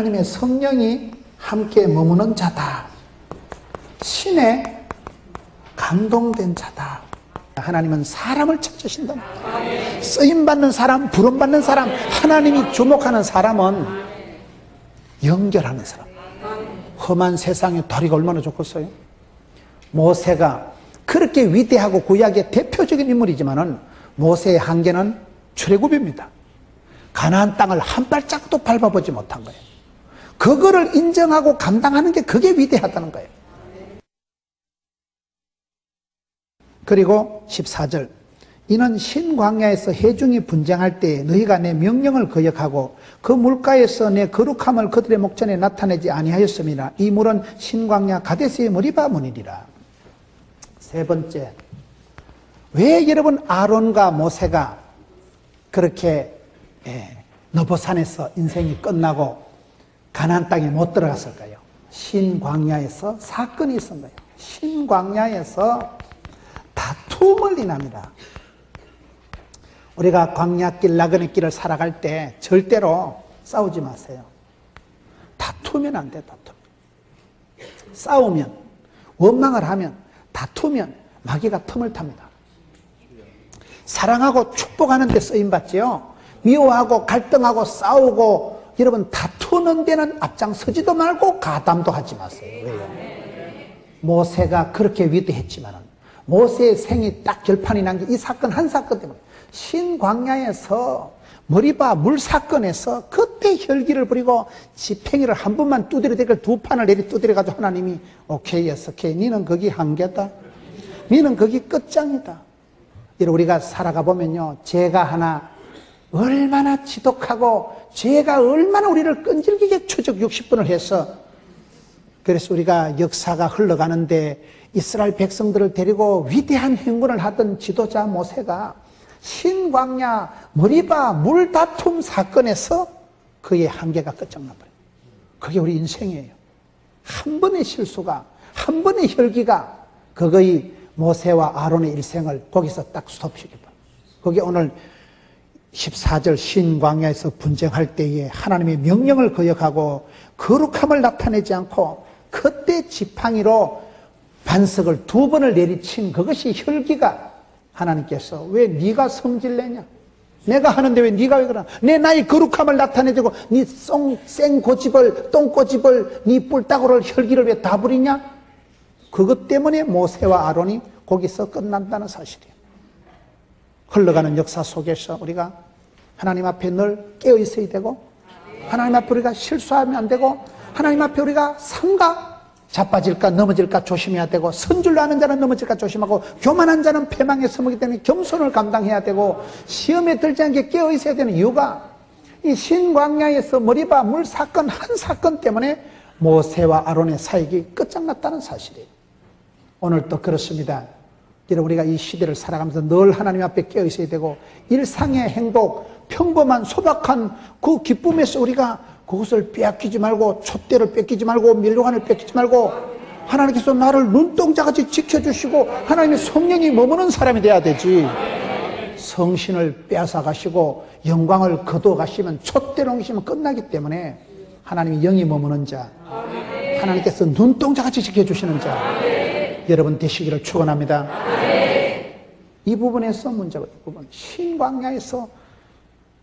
하나님의 성령이 함께 머무는 자다. 신에 감동된 자다. 하나님은 사람을 찾으신다. 쓰임받는 사람, 부름받는 사람, 하나님이 주목하는 사람은 연결하는 사람. 험한 세상에 다리가 얼마나 좋겠어요. 모세가 그렇게 위대하고 구약의 대표적인 인물이지만은 모세의 한계는 출애굽입니다. 가나안 땅을 한 발짝도 밟아보지 못한 거예요. 그거를 인정하고 감당하는 게 그게 위대하다는 거예요. 그리고 14절, 이는 신광야에서 해중이 분쟁할 때 너희가 내 명령을 거역하고 그 물가에서 내 거룩함을 그들의 목전에 나타내지 아니하였음이라. 이 물은 신광야 가데스의 머리바 문이리라. 세 번째, 왜 여러분 아론과 모세가 그렇게 너보산에서 인생이 끝나고 가나안 땅에 못 들어갔을까요? 신광야에서 사건이 있은 거예요. 신광야에서 다툼을 인합니다. 우리가 광야길, 나그네 길을 살아갈 때 절대로 싸우지 마세요. 다투면 안 돼, 다투면. 싸우면, 원망을 하면, 다투면 마귀가 틈을 탑니다. 사랑하고 축복하는 데 쓰임받지요. 미워하고 갈등하고 싸우고 여러분 다투는 데는 앞장서지도 말고 가담도 하지 마세요. 왜요? 모세가 그렇게 위대했지만 모세의 생이 딱 결판이 난 게 이 사건 한 사건 때문에 신광야에서 머리바 물 사건에서 그때 혈기를 부리고 지팽이를 한 번만 두드려 대고 두 판을 내리 두드려 가지고 하나님이 오케이 했어. 오케이. 니는 거기 한계다. 니는 거기 끝장이다. 이런 우리가 살아가 보면요. 죄가 하나 얼마나 지독하고 죄가 얼마나 우리를 끈질기게 추적 60분을 해서 그래서 우리가 역사가 흘러가는데 이스라엘 백성들을 데리고 위대한 행군을 하던 지도자 모세가 신광야 머리바 물다툼 사건에서 그의 한계가 끝장나버려요. 그게 우리 인생이에요. 한 번의 실수가, 한 번의 혈기가 그거의 모세와 아론의 일생을 거기서 딱 스톱시켜버려요. 그게 오늘 14절 신광야에서 분쟁할 때에 하나님의 명령을 거역하고 거룩함을 나타내지 않고 그때 지팡이로 반석을 두 번을 내리친 그것이 혈기가 하나님께서 왜 네가 성질내냐? 내가 하는데 왜 네가 왜 그러나? 내 나의 거룩함을 나타내주고 네 생고집을 똥고집을 네 뿔따구를 혈기를 왜 다 부리냐? 그것 때문에 모세와 아론이 거기서 끝난다는 사실이에요. 흘러가는 역사 속에서 우리가 하나님 앞에 늘 깨어 있어야 되고 하나님 앞에 우리가 실수하면 안 되고 하나님 앞에 우리가 삼가 자빠질까 넘어질까 조심해야 되고 선줄로 하는 자는 넘어질까 조심하고 교만한 자는 패망에 서먹기 때문에 겸손을 감당해야 되고 시험에 들지 않게 깨어 있어야 되는 이유가 이 신광야에서 머리바 물 사건 한 사건 때문에 모세와 아론의 사역이 끝장났다는 사실이에요. 오늘도 그렇습니다. 우리가 이 시대를 살아가면서 늘 하나님 앞에 깨어 있어야 되고 일상의 행복, 평범한 소박한 그 기쁨에서 우리가 그것을 빼앗기지 말고 촛대를 뺏기지 말고 밀료관을 뺏기지 말고 하나님께서 나를 눈동자같이 지켜주시고 하나님의 성령이 머무는 사람이 돼야 되지. 성신을 빼앗아 가시고 영광을 거둬 가시면 촛대로 옮기시면 끝나기 때문에 하나님이 영이 머무는 자, 하나님께서 눈동자같이 지켜주시는 자 여러분 되시기를 축원합니다. 이 부분에서 문제가 이 부분 신광야에서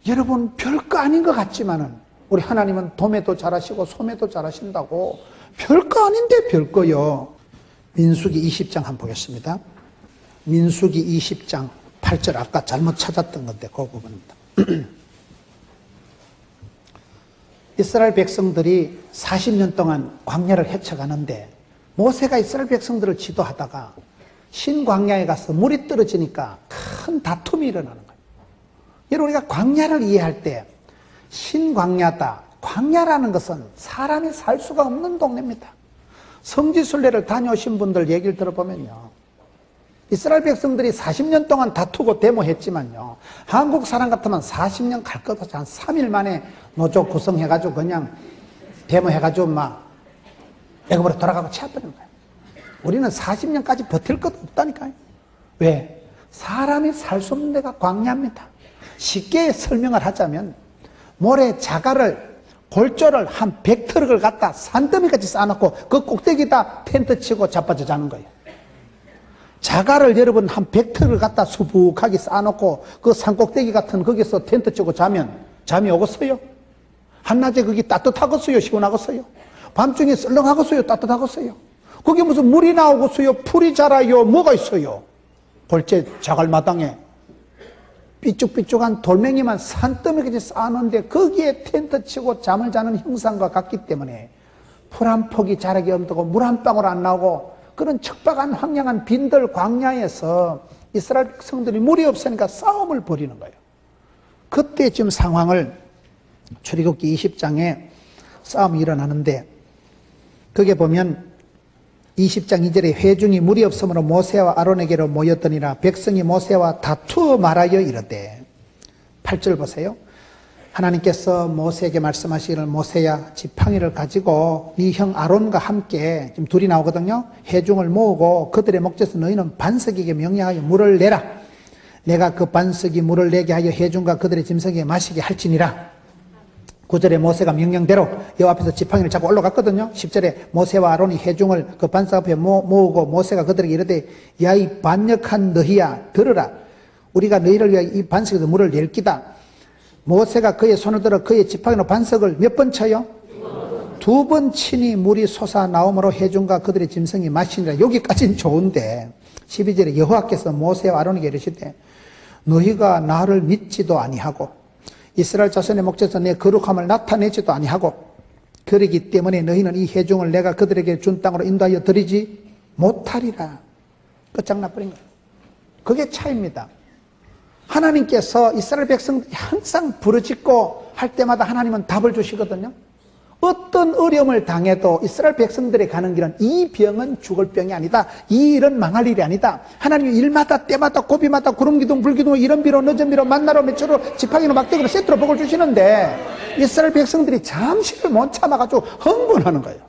여러분 별거 아닌 것 같지만은 우리 하나님은 돔에도 잘하시고 솜에도 잘하신다고 별거 아닌데 별거요. 민수기 20장 한번 보겠습니다. 민수기 20장 8절 아까 잘못 찾았던 건데 그 부분입니다. 이스라엘 백성들이 40년 동안 광야를 헤쳐가는데 모세가 이스라엘 백성들을 지도하다가 신광야에 가서 물이 떨어지니까 큰 다툼이 일어나는 거예요. 여러분 우리가 광야를 이해할 때 신광야다. 광야라는 것은 사람이 살 수가 없는 동네입니다. 성지순례를 다녀오신 분들 얘기를 들어보면요. 이스라엘 백성들이 40년 동안 다투고 데모했지만요. 한국 사람 같으면 40년 갈 것 없이 한 3일 만에 노조 구성해가지고 그냥 데모해가지고 막 애굽으로 돌아가고 채워버리는 거예요. 우리는 40년까지 버틸 것 없다니까요. 왜? 사람이 살 수 없는 데가 광야입니다. 쉽게 설명을 하자면 모래 자갈을 골조를 한 100트럭을 갖다 산더미같이 쌓아놓고 그 꼭대기에다 텐트 치고 자빠져 자는 거예요. 자갈을 여러분 한 100트럭을 갖다 수북하게 쌓아놓고 그 산꼭대기 같은 거기서 텐트 치고 자면 잠이 오겠어요? 한낮에 거기 따뜻하겠어요? 시원하겠어요? 밤중에 썰렁하겠어요? 따뜻하겠어요? 거기 무슨 물이 나오겠어요? 풀이 자라요? 뭐가 있어요? 골재 자갈마당에 삐쭉삐쭉한 돌멩이만 산더미까지 쌓아놓는데 거기에 텐트 치고 잠을 자는 형상과 같기 때문에 풀 한 폭이 자라기 없고 물 한 방울 안 나오고 그런 척박한 황량한 빈들 광야에서 이스라엘 백성들이 물이 없으니까 싸움을 벌이는 거예요. 그때 지금 상황을 출애굽기 20장에 싸움이 일어나는데 거기에 보면 20장 2절에 회중이 물이 없으므로 모세와 아론에게로 모였더니라 백성이 모세와 다투어 말하여 이르되 8절 보세요. 하나님께서 모세에게 말씀하시기를 모세야 지팡이를 가지고 네 형 아론과 함께 지금 둘이 나오거든요. 회중을 모으고 그들의 목젖에서 너희는 반석에게 명령하여 물을 내라. 내가 그 반석이 물을 내게 하여 회중과 그들의 짐승에게 마시게 할지니라. 9절에 모세가 명령대로 여호와 앞에서 지팡이를 잡고 올라갔거든요. 10절에 모세와 아론이 회중을 그 반석 앞에 모으고 모세가 그들에게 이르되 야 이 반역한 너희야 들으라. 우리가 너희를 위하여 이 반석에서 물을 낼 기다. 모세가 그의 손을 들어 그의 지팡이로 반석을 몇 번 쳐요? 2번 치니 물이 솟아 나오므로 회중과 그들의 짐승이 마시니라. 여기까지는 좋은데 12절에 여호와께서 모세와 아론에게 이르시되 너희가 나를 믿지도 아니하고 이스라엘 자손의 목젖에서 내 거룩함을 나타내지도 아니하고 그러기 때문에 너희는 이 회중을 내가 그들에게 준 땅으로 인도하여 드리지 못하리라. 끝장나버린 거예요. 그게 차이입니다. 하나님께서 이스라엘 백성들이 항상 부르짖고 할 때마다 하나님은 답을 주시거든요. 어떤 어려움을 당해도 이스라엘 백성들이 가는 길은 이 병은 죽을 병이 아니다. 이 일은 망할 일이 아니다. 하나님이 일마다 때마다 고비마다 구름기둥 불기둥 이런 비로 늦은 비로 만나로 메추로 지팡이로 막대기로 세트로 복을 주시는데 이스라엘 백성들이 잠시를 못 참아가지고 흥분하는 거예요.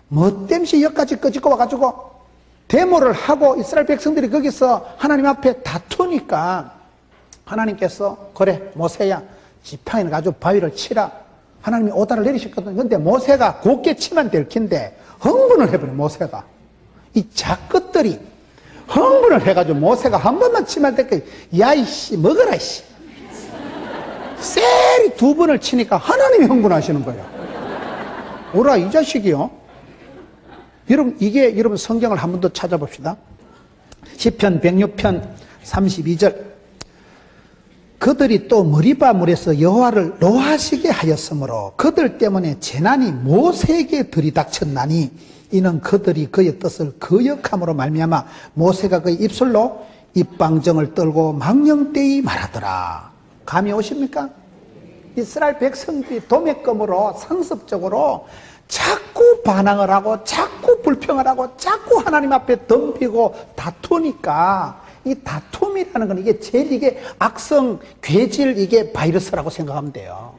뭐 땜시 여기까지 끄집고 와가지고 데모를 하고 이스라엘 백성들이 거기서 하나님 앞에 다투니까 하나님께서 그래 모세야 지팡이를 가지고 바위를 치라. 하나님이 오다를 내리셨거든요. 근데 모세가 곱게 치면 될 텐데 흥분을 해버려. 모세가 이 작것들이 흥분을 해가지고 모세가 한 번만 치면 될 거야. 야 이씨 먹어라 이씨. 쎄리 2번을 치니까 하나님이 흥분하시는 거예요. 오라 이 자식이요. 여러분 이게 여러분 성경을 한 번 더 찾아봅시다. 시편 106편 32절 그들이 또 머리바물에서 여호와를 노하시게 하였으므로 그들 때문에 재난이 모세에게 들이닥쳤나니 이는 그들이 그의 뜻을 거역함으로 말미암아 모세가 그의 입술로 입방정을 떨고 망령되이 말하더라. 감이 오십니까? 이스라엘 백성들이 도매금으로 상습적으로 자꾸 반항을 하고 자꾸 불평을 하고 자꾸 하나님 앞에 덤비고 다투니까 이 다툼이라는 건 이게 제일 이게 악성 괴질 이게 바이러스라고 생각하면 돼요.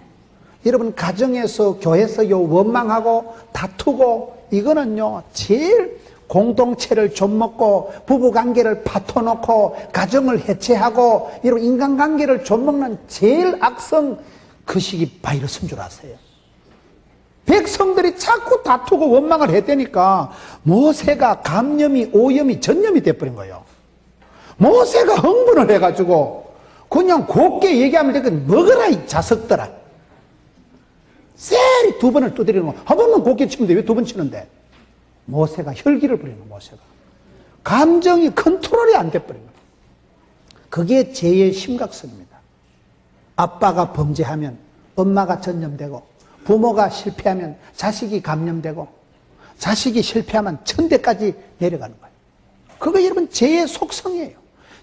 여러분 가정에서 교회에서요 원망하고 다투고 이거는요 제일 공동체를 좀먹고 부부관계를 파토놓고 가정을 해체하고 여러분 인간관계를 좀먹는 제일 악성 그 시기 바이러스인 줄 아세요? 백성들이 자꾸 다투고 원망을 해대니까 모세가 감염이 오염이 전염이 돼버린 거예요. 모세가 흥분을 해가지고 그냥 곱게 얘기하면 되거든. 먹어라 이 자석들아. 쎄리 2번을 두드리는 거. 한 번만 곱게 치면 돼. 왜 2번 치는데? 모세가 혈기를 부리는 거예요. 모세가 감정이 컨트롤이 안 돼버린 거예요. 그게 죄의 심각성입니다. 아빠가 범죄하면 엄마가 전염되고 부모가 실패하면 자식이 감염되고 자식이 실패하면 천대까지 내려가는 거예요. 그거 여러분 죄의 속성이에요.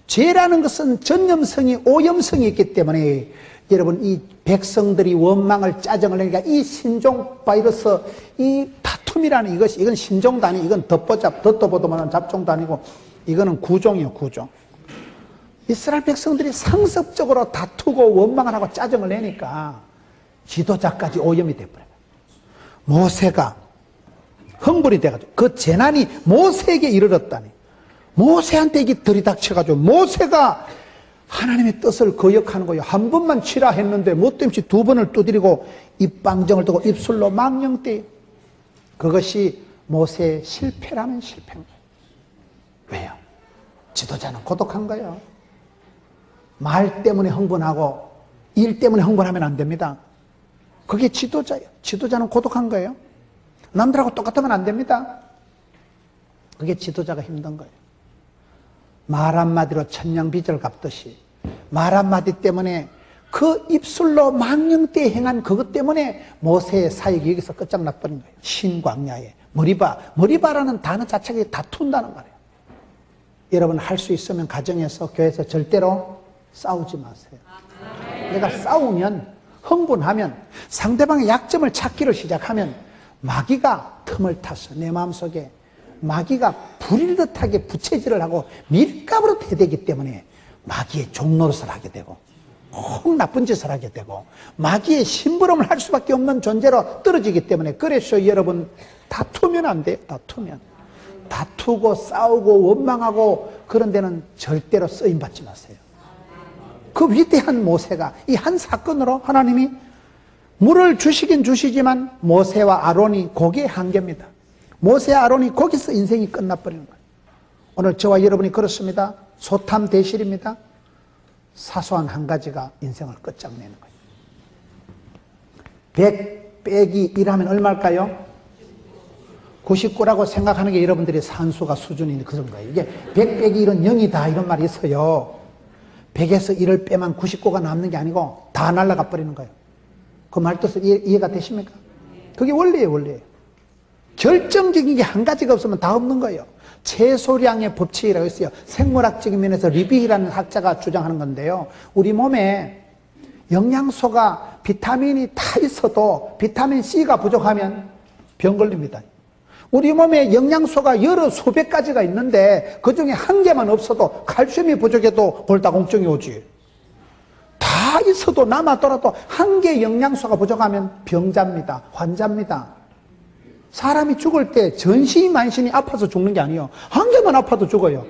죄라는 것은 전염성이 오염성이 있기 때문에 여러분 이 백성들이 원망을 짜증을 내니까 이 신종 바이러스 이 다툼이라는 이것이 이건 신종도 아니고 이건 덧도보도만한 잡종도 아니고 이거는 구종이에요. 구종. 이스라엘 백성들이 상습적으로 다투고 원망을 하고 짜증을 내니까 지도자까지 오염이 돼버려요. 모세가 흥분이 돼가지고 그 재난이 모세에게 이르렀다니 모세한테 이게 들이닥쳐가지고 모세가 하나님의 뜻을 거역하는 거예요. 한 번만 치라 했는데 못됨시 두 번을 두드리고 입방정을 두고 입술로 망령대요. 그것이 모세의 실패라면 실패인 거예요. 왜요? 지도자는 고독한 거예요. 말 때문에 흥분하고 일 때문에 흥분하면 안 됩니다. 그게 지도자예요. 지도자는 고독한 거예요. 남들하고 똑같으면 안 됩니다. 그게 지도자가 힘든 거예요. 말 한마디로 천냥빚을 갚듯이 말 한마디 때문에 그 입술로 망령되이 행한 그것 때문에 모세의 사역이 여기서 끝장나버린 거예요. 신광야에 머리바라는 단어 자체가 다툰다는 말이에요. 여러분 할 수 있으면 가정에서 교회에서 절대로 싸우지 마세요. 내가 싸우면 흥분하면 상대방의 약점을 찾기를 시작하면 마귀가 틈을 타서 내 마음속에 마귀가 불일듯하게 부채질을 하고 밀가루로 대되기 때문에 마귀의 종노릇을 하게 되고 꼭 나쁜 짓을 하게 되고 마귀의 심부름을 할 수밖에 없는 존재로 떨어지기 때문에 그래서 여러분 다투면 안 돼요. 다투고 싸우고 원망하고 그런 데는 절대로 쓰임받지 마세요. 그 위대한 모세가 이 한 사건으로 하나님이 물을 주시긴 주시지만 모세와 아론이 거기에 한계입니다. 모세와 아론이 거기서 인생이 끝나버리는 거예요. 오늘 저와 여러분이 그렇습니다. 소탐대실입니다. 사소한 한 가지가 인생을 끝장내는 거예요. 100 빼기 1하면 얼마일까요? 99라고 생각하는 게 여러분들의 산수가 수준이 그런 거예요. 이게 100 빼기 1은 0이다 이런 말이 있어요. 100에서 1을 빼면 99가 남는 게 아니고 다 날아가 버리는 거예요. 그 말뜻은 이해가 되십니까? 그게 원리예요, 원리예요. 결정적인 게 한 가지가 없으면 다 없는 거예요. 최소량의 법칙이라고 있어요. 생물학적인 면에서 리비히라는 학자가 주장하는 건데요. 우리 몸에 영양소가 비타민이 다 있어도 비타민 C가 부족하면 병 걸립니다. 우리 몸에 영양소가 여러 수백 가지가 있는데 그중에 한 개만 없어도 칼슘이 부족해도 골다공증이 오지. 다 있어도 남았더라도 한 개 영양소가 부족하면 병자입니다. 환자입니다. 사람이 죽을 때 전신이 만신이 아파서 죽는 게 아니에요. 한 개만 아파도 죽어요.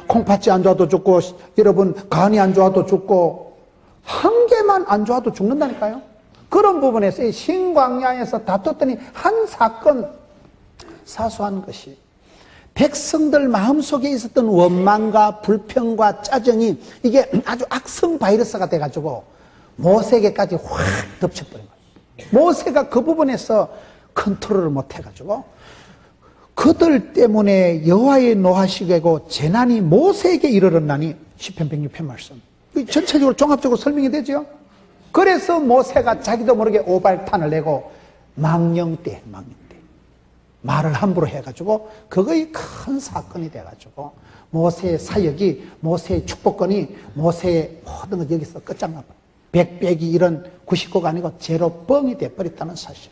콩팥이 안 좋아도 죽고 여러분 간이 안 좋아도 죽고 한 개만 안 좋아도 죽는다니까요. 그런 부분에서 이 신광야에서 다퉜더니 한 사건 사소한 것이 백성들 마음속에 있었던 원망과 불평과 짜증이 이게 아주 악성 바이러스가 돼가지고 모세에게까지 확 덮쳐버린 거예요. 모세가 그 부분에서 컨트롤을 못해가지고 그들 때문에 여호와의 노하시고 재난이 모세에게 이르렀나니 시편 106편 말씀. 전체적으로 종합적으로 설명이 되죠. 그래서 모세가 자기도 모르게 오발탄을 내고 망령대 말을 함부로 해가지고 그거의 큰 사건이 돼가지고 모세의 사역이 모세의 축복권이 모세의 모든 것 여기서 끝장나버려. 100 빼기 1은 99가 아니고 제로 뻥이 돼버렸다는 사실.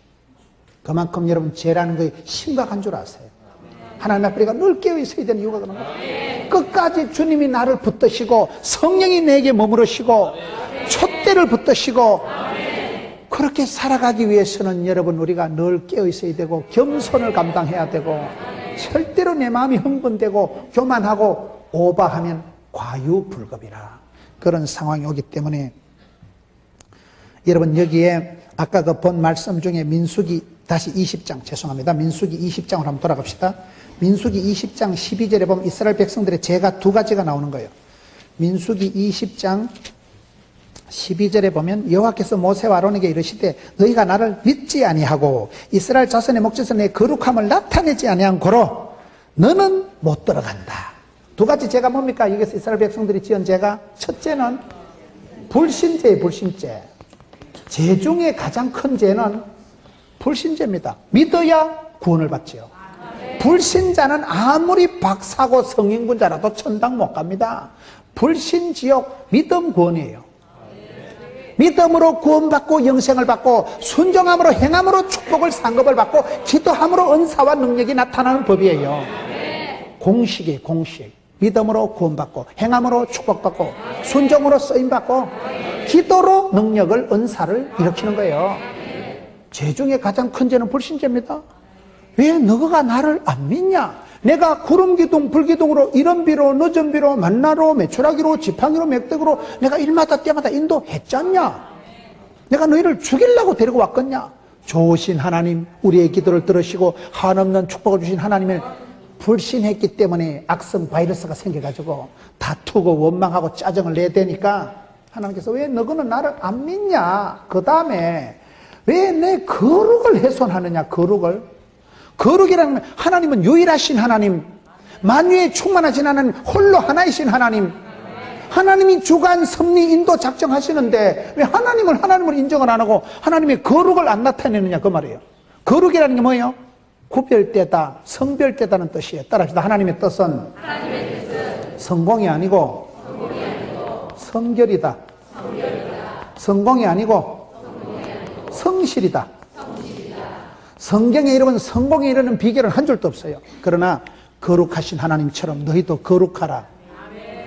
그만큼 여러분 죄라는 게 심각한 줄 아세요. 하나님 앞에 우리가 늘 깨어 있어야 되는 이유가 그런 거예요. 끝까지 주님이 나를 붙드시고 성령이 내게 머무르시고 촛대를 붙드시고 그렇게 살아가기 위해서는 여러분 우리가 늘 깨어 있어야 되고 겸손을 감당해야 되고 절대로 내 마음이 흥분되고 교만하고 오바하면 과유불급이라 그런 상황이 오기 때문에 여러분 여기에 아까 그 본 말씀 중에 민수기 다시 20장 죄송합니다. 민수기 20장으로 한번 돌아갑시다. 민수기 20장 12절에 보면 이스라엘 백성들의 죄가 두 가지가 나오는 거예요. 민수기 20장 12절에 보면 여호와께서 모세와 아론에게 이르시되 너희가 나를 믿지 아니하고 이스라엘 자손의 목전에서 내 거룩함을 나타내지 아니한 고로 너는 못 들어간다. 두 가지 죄가 뭡니까? 여기서 이스라엘 백성들이 지은 죄가 첫째는 불신죄예요. 불신죄. 죄 중에 가장 큰 죄는 불신죄입니다. 믿어야 구원을 받지요. 불신자는 아무리 박사고 성인군자라도 천당 못 갑니다. 불신지옥, 믿음 구원이에요. 믿음으로 구원받고 영생을 받고 순종함으로 행함으로 축복을 상급을 받고 기도함으로 은사와 능력이 나타나는 법이에요. 공식이에요. 공식. 믿음으로 구원받고 행함으로 축복받고 순종으로 쓰임받고 기도로 능력을 은사를 일으키는 거예요. 죄 중에 가장 큰 죄는 불신죄입니다. 왜 너가 나를 안 믿냐? 내가 구름기둥 불기둥으로 이른비로 늦은비로 만나로 메추라기로 지팡이로 맥대기로 내가 일마다 때마다 인도했잖냐? 내가 너희를 죽이려고 데리고 왔겠냐? 좋으신 하나님, 우리의 기도를 들으시고 한없는 축복을 주신 하나님을 불신했기 때문에 악성 바이러스가 생겨가지고 다투고 원망하고 짜증을 내대니까 하나님께서 왜 너희는 나를 안 믿냐? 그 다음에 왜 내 거룩을 훼손하느냐? 거룩이라는 건 하나님은 유일하신 하나님, 만유에 충만하신 하나님, 홀로 하나이신 하나님, 하나님이 주관, 섭리, 인도 작정하시는데 왜 하나님을 인정을 안 하고 하나님의 거룩을 안 나타내느냐 그 말이에요. 거룩이라는 게 뭐예요? 구별되다, 성별되다는 뜻이에요. 따라합시다. 하나님의 뜻은 성공이 아니고 성결이다. 성공이 아니고 성실이다. 성경에 이르면 성공에 이르는 비결은 한 줄도 없어요. 그러나 거룩하신 하나님처럼 너희도 거룩하라.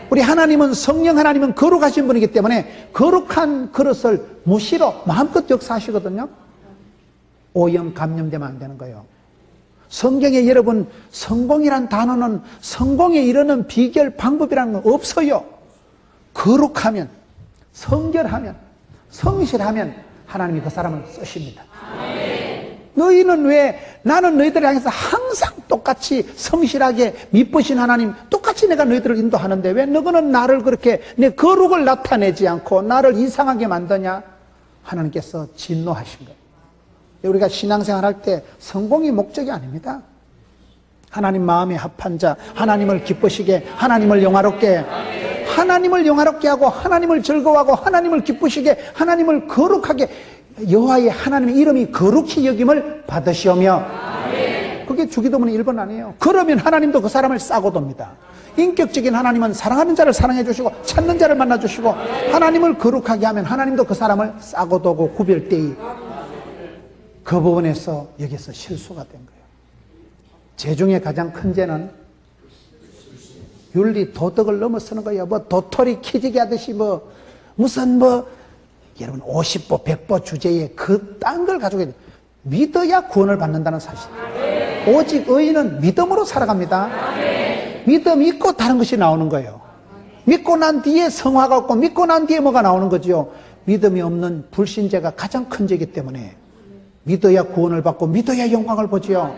우리 하나님은 성령 하나님은 거룩하신 분이기 때문에 거룩한 그릇을 무시로 마음껏 역사하시거든요. 오염 감염되면 안 되는 거예요. 성경에 여러분 성공이란 단어는 성공에 이르는 비결 방법이라는 건 없어요. 거룩하면, 성결하면, 성실하면 하나님이 그 사람을 쓰십니다. 너희는 왜 나는 너희들을 향해서 항상 똑같이 성실하게 미쁘신 하나님 똑같이 내가 너희들을 인도하는데 왜 너희는 나를 그렇게 내 거룩을 나타내지 않고 나를 이상하게 만드냐? 하나님께서 진노하신 거예요. 우리가 신앙생활 할 때 성공이 목적이 아닙니다. 하나님 마음에 합한 자, 하나님을 기쁘시게, 하나님을 영화롭게, 하나님을 영화롭게 하고 하나님을 즐거워하고 하나님을 기쁘시게, 하나님을 거룩하게, 여호와의 하나님의 이름이 거룩히 여김을 받으시오며, 그게 주기도문의 1번 아니에요. 그러면 하나님도 그 사람을 싸고 돕니다. 인격적인 하나님은 사랑하는 자를 사랑해 주시고 찾는 자를 만나 주시고 하나님을 거룩하게 하면 하나님도 그 사람을 싸고 도고 구별되이, 그 부분에서 여기서 실수가 된 거예요. 죄 중에 가장 큰 죄는 윤리 도덕을 넘어서는 거예요. 뭐 도토리 키지기 하듯이 무슨 여러분 50보 100보 주제에 그딴 걸 가지고 믿어야 구원을 받는다는 사실. 오직 의인은 믿음으로 살아갑니다. 믿음 있고 다른 것이 나오는 거예요. 믿고 난 뒤에 성화가 없고 믿고 난 뒤에 뭐가 나오는 거죠. 믿음이 없는 불신자가 가장 큰 죄이기 때문에 믿어야 구원을 받고 믿어야 영광을 보지요.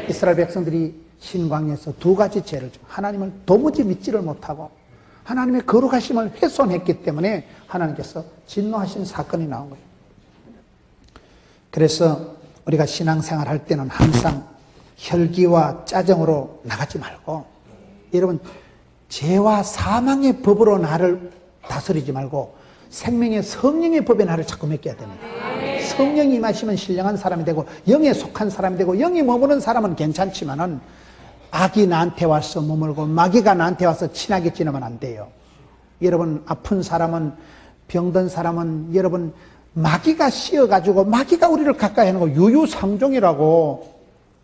이스라엘 백성들이 신광야에서 두 가지 죄를 하나님을 도무지 믿지를 못하고 하나님의 거룩하심을 훼손했기 때문에 하나님께서 진노하신 사건이 나온 거예요. 그래서 우리가 신앙생활 할 때는 항상 혈기와 짜증으로 나가지 말고, 여러분 죄와 사망의 법으로 나를 다스리지 말고 생명의 성령의 법에 나를 자꾸 맡겨야 됩니다. 성령이 임하시면 신령한 사람이 되고 영에 속한 사람이 되고 영이 머무는 사람은 괜찮지만은 악이 나한테 와서 머물고 마귀가 나한테 와서 친하게 지내면 안 돼요. 여러분 아픈 사람은, 병든 사람은 여러분 마귀가 씌어가지고 마귀가 우리를 가까이 하는 거 유유상종이라고.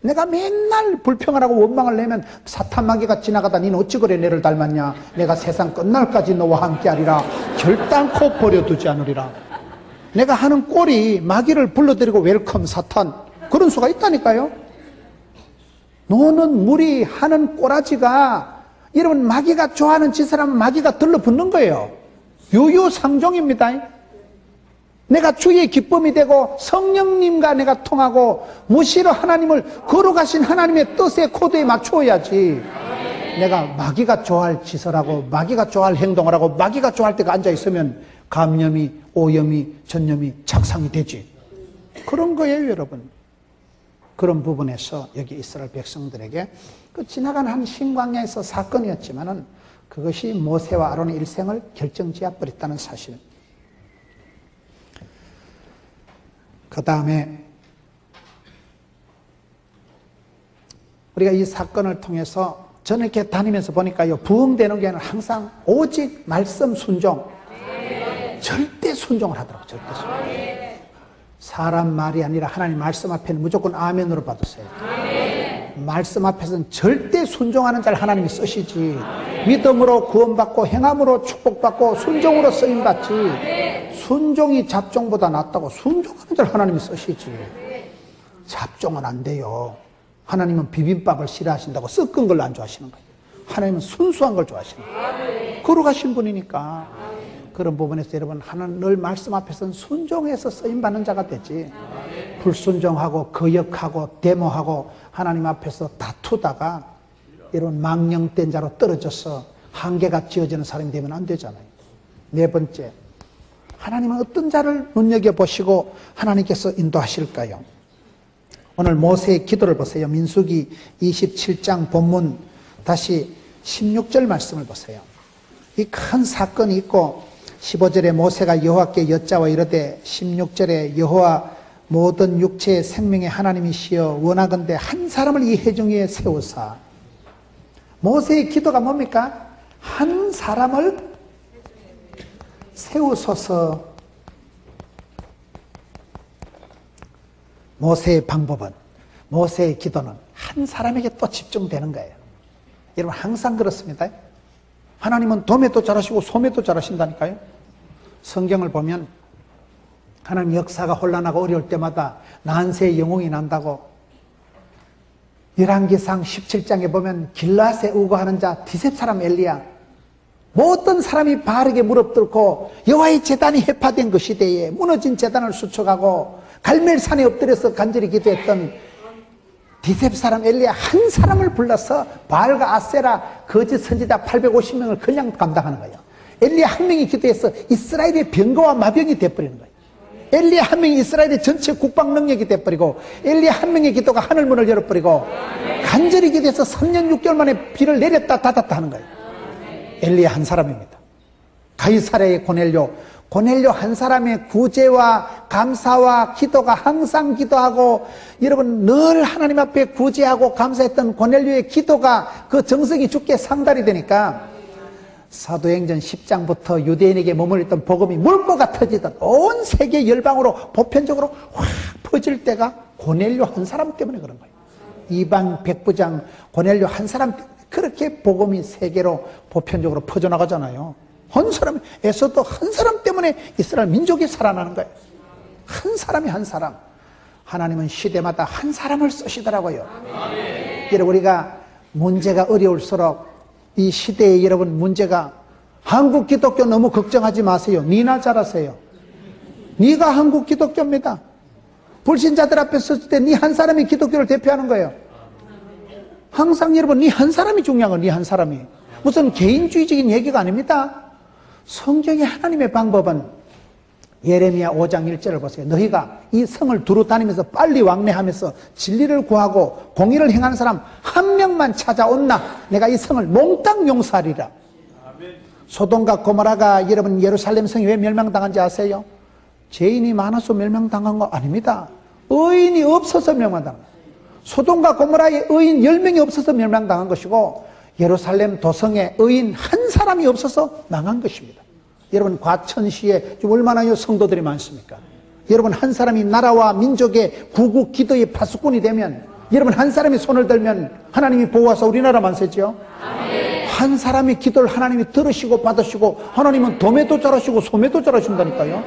내가 맨날 불평을 하고 원망을 내면 사탄 마귀가 지나가다 니는 어찌 그래 내를 닮았냐, 내가 세상 끝날까지 너와 함께하리라, 결단코 버려두지 않으리라. 내가 하는 꼴이 마귀를 불러들이고 웰컴 사탄, 그런 수가 있다니까요. 너는 무리하는 꼬라지가, 여러분 마귀가 좋아하는 짓을 하면 마귀가 들러붙는 거예요. 유유상종입니다. 내가 주의 기쁨이 되고 성령님과 내가 통하고 무시로 하나님을, 거룩하신 하나님의 뜻의 코드에 맞추어야지. 내가 마귀가 좋아할 짓을 하고 마귀가 좋아할 행동을 하고 마귀가 좋아할 때가 앉아있으면 감염이, 오염이, 전염이 착상이 되지. 그런 거예요 여러분. 그런 부분에서 여기 이스라엘 백성들에게 그 지나간 한 신광야에서 사건이었지만은 그것이 모세와 아론의 일생을 결정지어 버렸다는 사실. 그 다음에 우리가 이 사건을 통해서 저는 이렇게 다니면서 보니까요, 부흥되는 게 아니라 항상 오직 말씀 순종, 절대 순종을 하더라고요. 절대 순종. 사람 말이 아니라 하나님 말씀 앞에는 무조건 아멘으로 받으세요. 말씀 앞에서는 절대 순종하는 자를 하나님이 쓰시지. 믿음으로 구원받고 행함으로 축복받고 순종으로 쓰임받지. 순종이 잡종보다 낫다고 순종하는 자를 하나님이 쓰시지. 잡종은 안 돼요. 하나님은 비빔밥을 싫어하신다고 섞은 걸 안 좋아하시는 거예요. 하나님은 순수한 걸 좋아하시는 거예요. 거룩하신 분이니까. 그런 부분에서 여러분, 하나님 늘 말씀 앞에서는 순종해서 쓰임받는 자가 되지, 불순종하고 거역하고 데모하고 하나님 앞에서 다투다가 이런 망령된 자로 떨어져서 한계가 지어지는 사람이 되면 안 되잖아요. 네 번째, 하나님은 어떤 자를 눈여겨보시고 하나님께서 인도하실까요? 오늘 모세의 기도를 보세요. 민수기 27장 본문 다시 16절 말씀을 보세요. 이 큰 사건이 있고 15절에 모세가 여호와께 여짜와 이르되 16절에 여호와 모든 육체의 생명의 하나님이시여 원하건대 한 사람을 이 회중 위에 세우사. 모세의 기도가 뭡니까? 한 사람을 세우소서. 모세의 방법은, 모세의 기도는 한 사람에게 또 집중되는 거예요. 여러분, 항상 그렇습니다. 하나님은 도매도 잘하시고 소매도 잘하신다니까요. 성경을 보면 하나님 역사가 혼란하고 어려울 때마다 난세의 영웅이 난다고. 열왕기상 17장에 보면 길라앗에 우거하는 자 디셉 사람 엘리야, 모든 사람이 바르게 무릎 꿇고 여호와의 제단이 해파된 그 시대에 무너진 제단을 수축하고 갈멜산에 엎드려서 간절히 기도했던 디셉 사람 엘리야 한 사람을 불러서 바알과 아세라 거짓 선지자 850명을 그냥 감당하는 거예요. 엘리야 한 명이 기도해서 이스라엘의 병거와 마병이 돼버리는 거예요. 엘리야 한 명이 이스라엘의 전체 국방 능력이 돼버리고, 엘리야 한 명의 기도가 하늘문을 열어버리고, 간절히 기도해서 3년 6개월 만에 비를 내렸다 닫았다 하는 거예요. 엘리야 한 사람입니다. 가이사랴의 고넬료 한 사람의 구제와 감사와 기도가, 항상 기도하고 여러분 늘 하나님 앞에 구제하고 감사했던 고넬료의 기도가 그 정성이 죽게 상달이 되니까 사도행전 10장부터 유대인에게 머물렀던 복음이 물고가 터지던 온 세계 열방으로 보편적으로 확 퍼질 때가 고넬료 한 사람 때문에 그런 거예요. 이방 백부장 고넬료 한 사람 때문에 그렇게 복음이 세계로 보편적으로 퍼져나가잖아요. 한 사람, 에서도 한 사람 때문에 이스라엘 민족이 살아나는 거예요. 한 사람이 한 사람. 하나님은 시대마다 한 사람을 쓰시더라고요. 여러분, 우리가 문제가 어려울수록 이 시대에 여러분 문제가, 한국 기독교 너무 걱정하지 마세요. 니나 잘하세요. 니가 한국 기독교입니다. 불신자들 앞에 섰을 때 니 한 사람이 기독교를 대표하는 거예요. 항상 여러분, 니 한 사람이 중요한 거예요. 니 한 사람이. 무슨 개인주의적인 얘기가 아닙니다. 성경의 하나님의 방법은 예레미야 5장 1절을 보세요. 너희가 이 성을 두루 다니면서 빨리 왕래하면서 진리를 구하고 공의를 행하는 사람 한 명만 찾아온나 내가 이 성을 몽땅 용서하리라. 소돔과 고모라가 여러분 예루살렘 성이 왜 멸망당한지 아세요? 죄인이 많아서 멸망당한 거 아닙니다. 의인이 없어서 멸망당한 거예요. 소돔과 고모라에 의인 10명이 없어서 멸망당한 것이고 예루살렘 도성에 의인 한 사람이 없어서 망한 것입니다. 여러분, 과천시에 지금 얼마나 성도들이 많습니까? 여러분, 한 사람이 나라와 민족의 구국 기도의 파수꾼이 되면, 여러분 한 사람이 손을 들면 하나님이 보호하사 우리나라 만세죠. 한 사람이 기도를 하나님이 들으시고 받으시고, 하나님은 도매도 잘하시고 소매도 잘하신다니까요.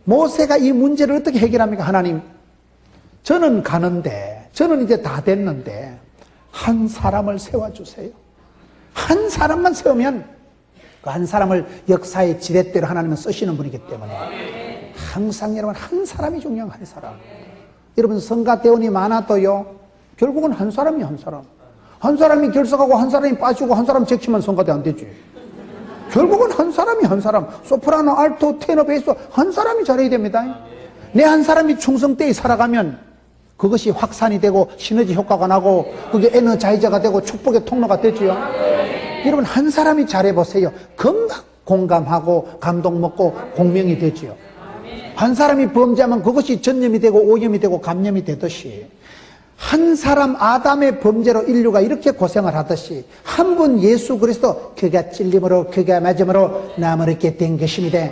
모세가 이 문제를 어떻게 해결합니까? 하나님, 저는 가는데, 저는 이제 다 됐는데 한 사람을 세워주세요. 한 사람만 세우면 그 한 사람을 역사의 지렛대로 하나님은 쓰시는 분이기 때문에 항상 여러분 한 사람이 중요한, 한 사람. 여러분 성가대원이 많아도요 결국은 한 사람이 한 사람. 한 사람이 결석하고 한 사람이 빠지고 한 사람 제키면 성가대 안 되지. 결국은 한 사람이 한 사람. 소프라노, 알토, 테너, 베이스 한 사람이 잘해야 됩니다. 내 한 사람이 충성되이 살아가면 그것이 확산이 되고 시너지 효과가 나고 그게 에너자이저가 되고 축복의 통로가 되지요. 여러분 한 사람이 잘해보세요. 금방 공감하고 감동 먹고 공명이 되지요. 한 사람이 범죄하면 그것이 전염이 되고 오염이 되고 감염이 되듯이 한 사람 아담의 범죄로 인류가 이렇게 고생을 하듯이 한 분 예수 그리스도 그가 찔림으로 그가 맞음으로 남을 얻게 된 것입니다.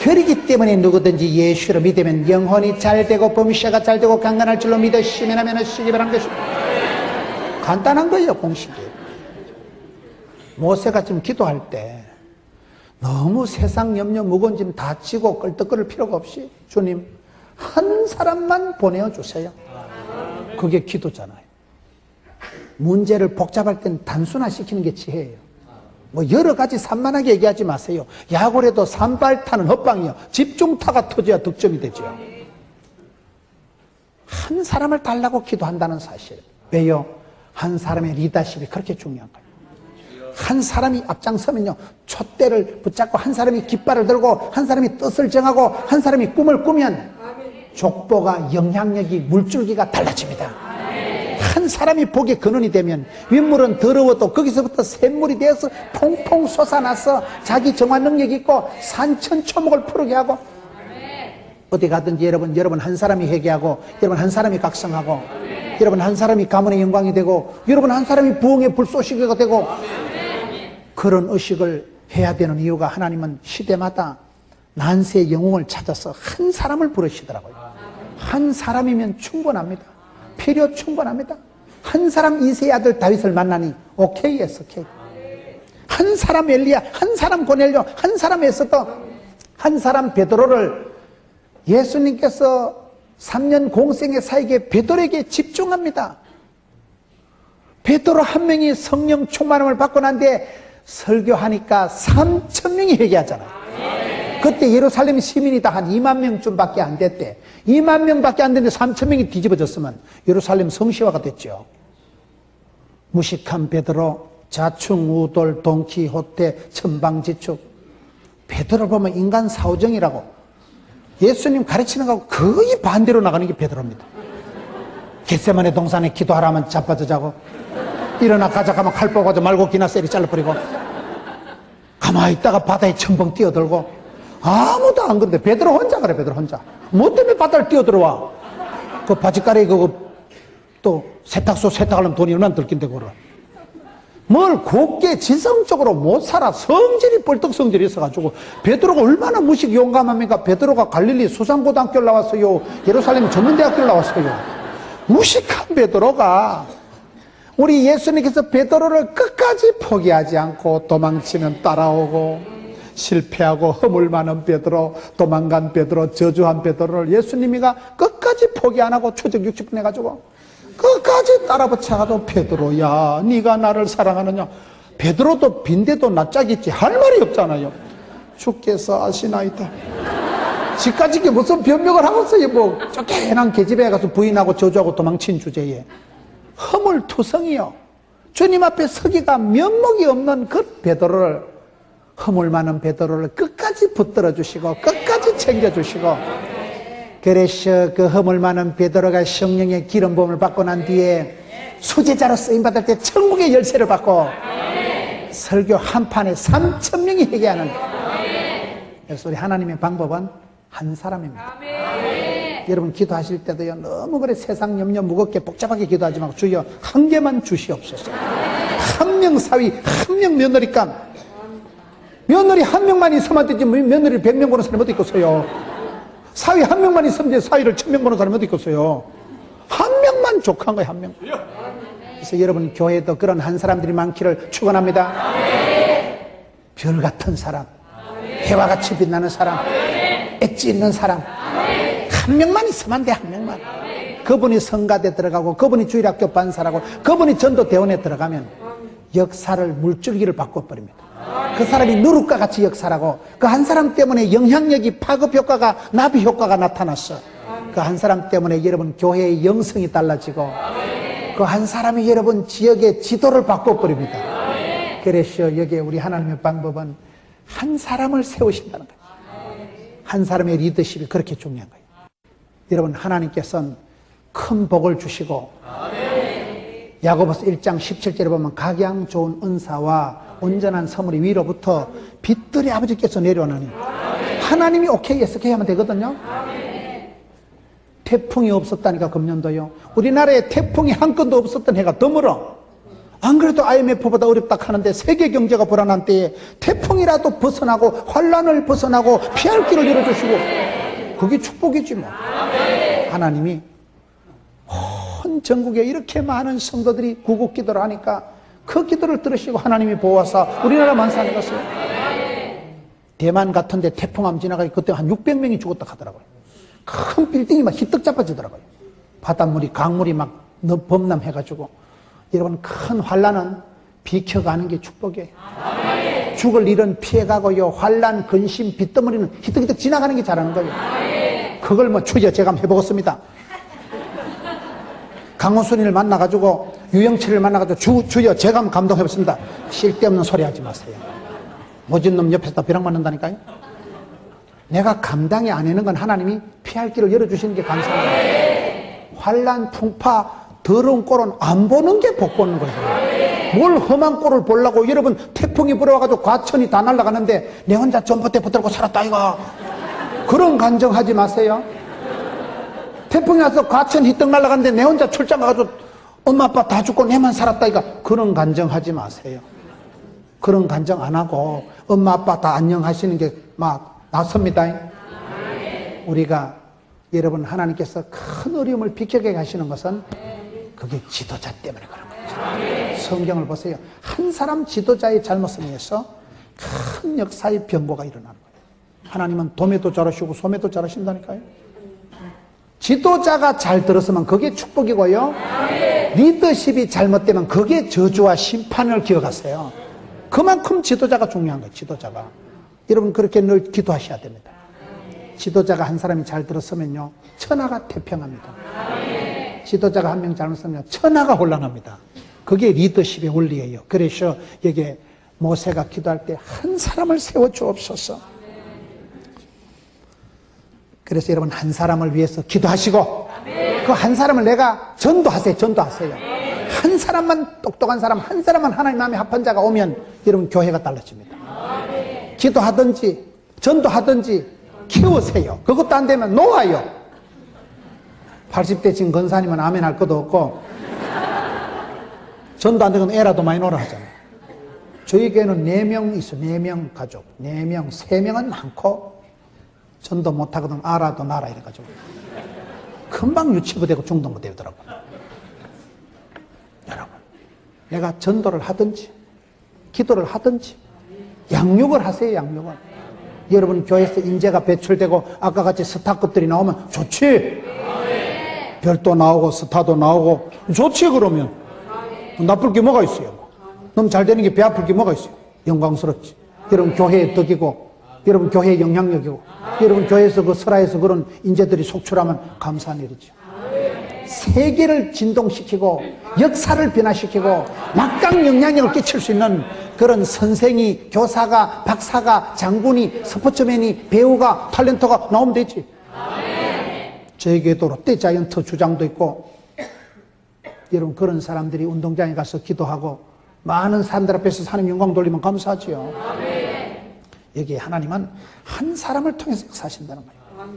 그렇기 때문에 누구든지 예수를 믿으면 영혼이 잘되고 범죄가 잘되고 강건할 줄로 믿으시면 하면 시기 바란 것입니다. 간단한 거예요, 공식이. 모세가 지금 기도할 때 너무 세상 염려 무거운 짐 다 지고 껄떡거릴 필요가 없이 주님 한 사람만 보내어 주세요. 그게 기도잖아요. 문제를 복잡할 땐 단순화시키는 게 지혜예요. 뭐 여러 가지 산만하게 얘기하지 마세요. 야구래도 산발타는 헛방이요. 집중타가 터져야 득점이 되죠. 한 사람을 달라고 기도한다는 사실. 왜요? 한 사람의 리더십이 그렇게 중요한 거예요. 한 사람이 앞장서면요, 촛대를 붙잡고 한 사람이 깃발을 들고 한 사람이 뜻을 정하고 한 사람이 꿈을 꾸면 족보가, 영향력이, 물줄기가 달라집니다. 한 사람이 복의 근원이 되면 윗물은 더러워도 거기서부터 샘물이 되어서 퐁퐁 솟아나서 자기 정화 능력이 있고 산천초목을 푸르게 하고, 어디 가든지 여러분 한 사람이 회개하고, 여러분 한 사람이 각성하고, 여러분 한 사람이 가문의 영광이 되고, 여러분 한 사람이 부흥의 불쏘시개가 되고, 그런 의식을 해야 되는 이유가, 하나님은 시대마다 난세의 영웅을 찾아서 한 사람을 부르시더라고요. 한 사람이면 충분합니다. 필요 충분합니다. 한 사람 이새의 아들 다윗을 만나니 오케이 했어. 오케이. 한 사람 엘리야, 한 사람 고넬료, 한 사람 에스더, 한 사람 베드로를 예수님께서 3년 공생의 사역에 베드로에게 집중합니다. 베드로 한 명이 성령 충만함을 받고 난 뒤에 설교하니까 3,000명이 회개하잖아요. 그때 예루살렘 시민이 다 한 2만 명쯤밖에 안 됐대. 2만 명밖에 안 됐는데 3,000명이 뒤집어졌으면 예루살렘 성시화가 됐죠. 무식한 베드로, 자충우돌, 돈키호테, 천방지축. 베드로 보면 인간 사오정이라고. 예수님 가르치는 거하고 거의 반대로 나가는 게 베드로입니다. 겟세마네 동산에 기도하라면 자빠져 자고, 일어나 가자 하면 칼 뽑아도 말고기나 쇠리 잘라버리고, 가만히 있다가 바다에 첨벙 뛰어들고, 아무도 안 그런데 베드로 혼자 그래. 베드로 혼자. 뭐 때문에 바다를 뛰어들어와? 그 바지가리 그거 또 세탁소 세탁하려면 돈이 얼마나 들긴데 그걸. 뭘 곱게 지성적으로 못 살아. 성질이 뻘떡 성질이 있어가지고. 베드로가 얼마나 무식 용감합니까? 베드로가 갈릴리 수산고등학교를 나왔어요. 예루살렘 전문대학교를 나왔어요. 무식한 베드로가, 우리 예수님께서 베드로를 끝까지 포기하지 않고 도망치면 따라오고, 실패하고 허물 많은 베드로, 도망간 베드로, 저주한 베드로를 예수님이가 끝까지 포기 안 하고 추적 60분 해가지고 끝까지 따라붙여가지고, 베드로야 네가 나를 사랑하느냐? 베드로도 빈대도 낯짝있지 할 말이 없잖아요. 주께서 아시나이다. 지까지 게 무슨 변명을 하고 있어요. 뭐 쫓겨난 계집애 가서 부인하고 저주하고 도망친 주제에 허물투성이요. 주님 앞에 서기가 면목이 없는 그 베드로를, 허물 많은 베드로를 끝까지 붙들어 주시고 끝까지 챙겨 주시고, 그래서 그 허물 많은 베드로가 성령의 기름 부음을 받고 난 뒤에 수제자로 쓰임 받을 때 천국의 열쇠를 받고 설교 한 판에 3,000명이 회개하는. 그래서 우리 하나님의 방법은 한 사람입니다. 여러분 기도하실 때도요, 너무 그래 세상 염려 무겁게 복잡하게 기도하지 말고, 주여 한 개만 주시옵소서. 한 명 사위, 한 명 며느리감. 며느리 한 명만 있으면 되지 며느리를 100명 보는 사람이 어디 있겠어요? 사위 한 명만 있으면 사위를 1000명 보는 사람이 어디 있겠어요? 한 명만 족한 거예요. 한 명. 그래서 여러분 교회에도 그런 한 사람들이 많기를 축원합니다. 별 같은 사람, 해와 같이 빛나는 사람, 엣지 있는 사람, 한 명만 있으면 안 돼. 한 명만. 그분이 성가대 들어가고, 그분이 주일학교 반사라고, 그분이 전도대원에 들어가면 역사를, 물줄기를 바꿔버립니다. 그 사람이 누룩과 같이 역사라고, 그 한 사람 때문에 영향력이, 파급 효과가, 나비 효과가 나타났어. 그 한 사람 때문에 여러분 교회의 영성이 달라지고, 그 한 사람이 여러분 지역의 지도를 바꿔버립니다. 그래서 여기에 우리 하나님의 방법은 한 사람을 세우신다는 거예요. 한 사람의 리더십이 그렇게 중요한 거예요. 여러분 하나님께서는 큰 복을 주시고, 야고보서 1장 17절에 보면 각양 좋은 은사와 온전한 선물이 위로부터 빛들이 아버지께서 내려오나니, 하나님이 오케이 해서 하면 되거든요. 태풍이 없었다니까. 금년도요, 우리나라에 태풍이 한 건도 없었던 해가 드물어. 안 그래도 IMF보다 어렵다 하는데 세계 경제가 불안한 때에 태풍이라도 벗어나고 환란을 벗어나고 피할 길을 열어주시고, 그게 축복이지 뭐. 하나님이 온 전국에 이렇게 많은 성도들이 구국 기도를 하니까 그 기도를 들으시고 하나님이 보호하사 우리나라 만사하는 것을. 대만 같은데 태풍함 지나가기 그때 한 600명이 죽었다 하더라고요. 큰 빌딩이 막 희떡 잡아지더라고요. 바닷물이, 강물이 막 범람해가지고 여러분 큰 환난은 비켜가는 게 축복이에요. 죽을 일은 피해가고요. 환난, 근심, 빚더미는 희떡희떡 지나가는 게 잘하는 거예요. 그걸 뭐 주여 제가 한번 해보겠습니다. 강호순이를 만나가지고 유영철을 만나가지고 주여 제가 한번 감동해보겠습니다. 쓸데없는 소리 하지 마세요. 모진 놈 옆에서 다 벼락 맞는다니까요. 내가 감당이 안 되는 건 하나님이 피할 길을 열어주시는 게 감사합니다. 환난, 풍파, 더러운 꼴은 안 보는 게 복 보는 거예요. 뭘 험한 꼴을 보려고. 여러분 태풍이 불어와가지고 과천이 다 날아가는데 내 혼자 점퍼대 붙들고 살았다 이거. 그런 간정하지 마세요. 태풍이 와서 과천이 휘떡 날아가는데 내 혼자 출장 가가지고 엄마 아빠 다 죽고 내만 살았다 이거. 그런 간정하지 마세요. 그런 간정 안 하고 엄마 아빠 다 안녕하시는 게 막 낫습니다. 우리가 여러분 하나님께서 큰 어려움을 비켜게 하시는 것은 그게 지도자 때문에 그런 거예요. 성경을 보세요. 한 사람 지도자의 잘못을 위해서 큰 역사의 변고가 일어나는 거예요. 하나님은 도매도 잘하시고 소매도 잘하신다니까요. 지도자가 잘 들었으면 그게 축복이고요. 리더십이 잘못되면 그게 저주와 심판을 기억하세요. 그만큼 지도자가 중요한 거예요. 지도자가. 여러분 그렇게 늘 기도하셔야 됩니다. 지도자가 한 사람이 잘 들었으면요 천하가 태평합니다. 지도자가 한 명 잘못하면 천하가 혼란합니다. 그게 리더십의 원리예요. 그래서 여기 모세가 기도할 때 한 사람을 세워 주옵소서. 그래서 여러분 한 사람을 위해서 기도하시고 그 한 사람을 내가 전도하세요. 한 사람만 똑똑한 사람, 한 사람만 하나님 마음에 합한 자가 오면 여러분 교회가 달라집니다. 기도하든지 전도하든지 키우세요. 그것도 안 되면 놓아요. 80대 지금 건사님은 아멘 할 것도 없고 전도 안 되면 애라도 많이 놀아 하잖아요. 저희 교회는 4명 있어. 4명 가족. 4명, 3명은 많고 전도 못하거든. 알아도 나라 이래가지고 금방 유치부 되고 중동부 되더라고요. 여러분 내가 전도를 하든지 기도를 하든지 양육을 하세요. 양육을. 여러분 교회에서 인재가 배출되고 아까 같이 스타급들이 나오면 좋지. 별도 나오고 스타도 나오고 좋지. 그러면 나쁠 게 뭐가 있어요. 너무 잘 되는 게 배 아플 게 뭐가 있어요. 영광스럽지. 여러분 교회의 덕이고 여러분 교회의 영향력이고 여러분 교회에서 그 설화에서 그런 인재들이 속출하면 감사한 일이죠. 세계를 진동시키고 역사를 변화시키고 막강 영향력을 끼칠 수 있는 그런 선생이, 교사가, 박사가, 장군이, 스포츠맨이, 배우가, 탤런트가 나오면 되지. 저에게도 롯데자이언트 주장도 있고 여러분 그런 사람들이 운동장에 가서 기도하고 많은 사람들 앞에서 하나님 영광 돌리면 감사하지요. 여기에 하나님은 한 사람을 통해서 역사하신다는 거예요.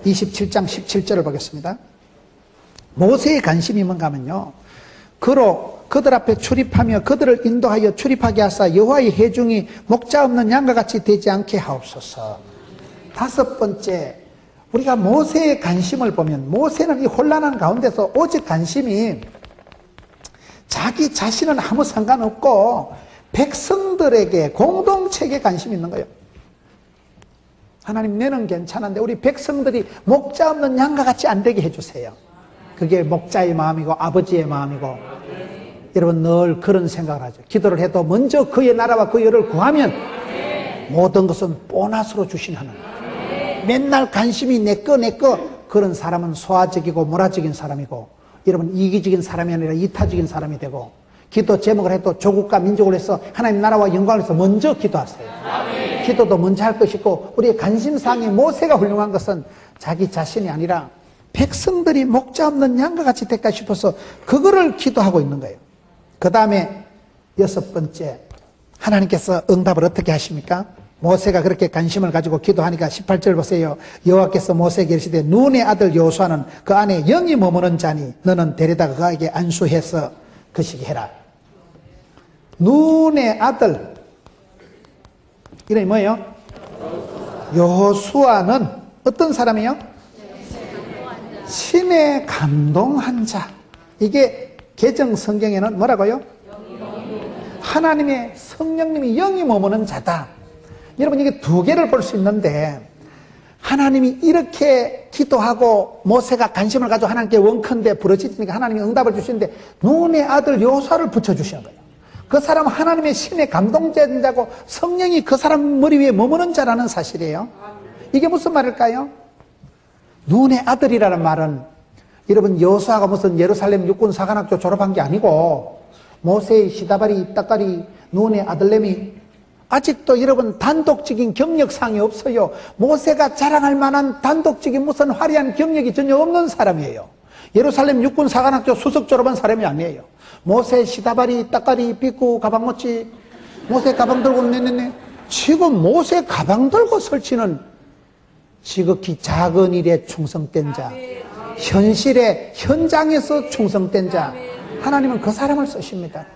27장 17절을 보겠습니다. 모세의 관심이 뭔가 하면요 그로 그들 앞에 출입하며 그들을 인도하여 출입하게 하사 여호와의 회중이 목자 없는 양과 같이 되지 않게 하옵소서. 5번째, 우리가 모세의 관심을 보면 모세는 이 혼란한 가운데서 오직 관심이 자기 자신은 아무 상관없고 백성들에게 공동체에 관심이 있는 거예요. 하나님 내는 괜찮은데 우리 백성들이 목자 없는 양과 같이 안 되게 해주세요. 그게 목자의 마음이고 아버지의 마음이고 여러분 늘 그런 생각을 하죠. 기도를 해도 먼저 그의 나라와 그의 의를 구하면 모든 것은 보너스로 주신 하나님. 맨날 관심이 내꺼 그런 사람은 소화적이고 몰아적인 사람이고 여러분 이기적인 사람이 아니라 이타적인 사람이 되고 기도 제목을 해도 조국과 민족을 해서 하나님 나라와 영광을 위해서 먼저 기도하세요. 기도도 먼저 할 것이고 우리의 관심사항이 모세가 훌륭한 것은 자기 자신이 아니라 백성들이 목자 없는 양과 같이 될까 싶어서 그거를 기도하고 있는 거예요. 그 다음에 6번째, 하나님께서 응답을 어떻게 하십니까? 모세가 그렇게 관심을 가지고 기도하니까 18절 보세요. 여호와께서 모세에게 이르시되 눈의 아들 여호수아는 그 안에 영이 머무는 자니 너는 데려다가 그에게 안수해서 거시기 해라. 눈의 아들 이름이 뭐예요? 여호수아는 어떤 사람이에요? 신에 감동한 자. 이게 개정 성경에는 뭐라고요? 하나님의 성령님이 영이 머무는 자다. 여러분 이게 2개를 볼 수 있는데 하나님이 이렇게 기도하고 모세가 관심을 가지고 하나님께 원컨대 부르짖으니까 하나님이 응답을 주시는데 눈의 아들 요수아를 붙여주시는 거예요. 그 사람은 하나님의 신의 감동된 자고 성령이 그 사람 머리 위에 머무는 자라는 사실이에요. 이게 무슨 말일까요? 눈의 아들이라는 말은 여러분 여호수아가 무슨 예루살렘 육군 사관학교 졸업한 게 아니고 모세의 시다바리 따까리 눈의 아들내미 아직도 여러분 단독적인 경력상이 없어요. 모세가 자랑할 만한 단독적인 무슨 화려한 경력이 전혀 없는 사람이에요. 예루살렘 육군 사관학교 수석 졸업한 사람이 아니에요. 모세 시다바리 따까리 삐꾸 가방 못지 모세 가방 들고 네네네 지금 모세 가방 들고 설치는 지극히 작은 일에 충성된 자, 현실의 현장에서 충성된 자, 하나님은 그 사람을 쓰십니다.